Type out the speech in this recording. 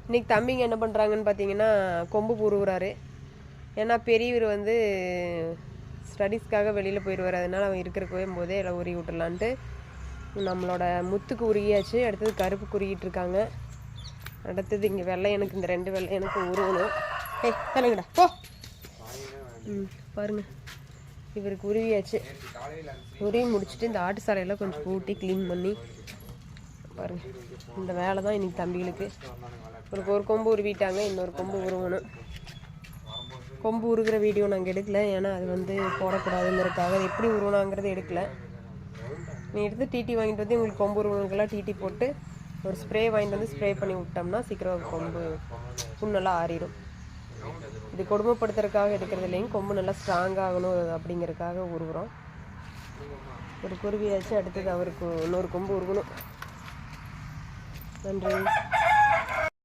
இன்றைக்கி தம்பிங்க என்ன பண்ணுறாங்கன்னு பார்த்தீங்கன்னா கொம்பு உருவுறாரு. ஏன்னா பெரியவர் வந்து ஸ்டடீஸ்க்காக வெளியில் போயிடுவார். அதனால் அவன் இருக்கிற போதே எல்லாம் உருகி விட்டுலான்ட்டு நம்மளோட முத்துக்கு உருகியாச்சு. அடுத்தது கருப்பு குறுகிட்டு இருக்காங்க. அடுத்தது இங்கே வெள்ளை எனக்கு இந்த 2 வெள்ளை எனக்கு உருவணும். தலைங்கடா போ. பாருங்க இவருக்கு உருவியாச்சு. உருவி முடிச்சுட்டு இந்த ஆட்டு சாலையெல்லாம் கொஞ்சம் கூட்டி க்ளீன் பண்ணி பாருங்க. இந்த வேலை தான் இன்றைக்கி தம்பிகளுக்கு. ஒரு கொம்பு உருவிட்டாங்க, இன்னொரு கொம்பு உருவணும். கொம்பு உருகிற வீடியோ நாங்கள் எடுக்கல, ஏன்னா அது வந்து போடக்கூடாதுங்கிறதுக்காக எப்படி உருவனாங்கிறது எடுக்கல. நீ எடுத்து டிடி வாங்கிட்டு வந்து உங்களுக்கு கொம்பு உருவனுக்கெல்லாம் டிடி போட்டு ஒரு ஸ்ப்ரே வாங்கிட்டு வந்து ஸ்ப்ரே பண்ணி விட்டோம்னா சீக்கிரம் கொம்பு புண்ணெல்லாம் ஆறிடும். இது கொடுமைப்படுத்துறதுக்காக எடுக்கிறது இல்லைங்க, கொம்பு நல்லா ஸ்ட்ராங்காகணும் அப்படிங்கிறதுக்காக உருவுறோம். ஒரு குருவியாச்சு. அடுத்தது அவருக்கு இன்னொரு கொம்பு உருவணும். நன்றி.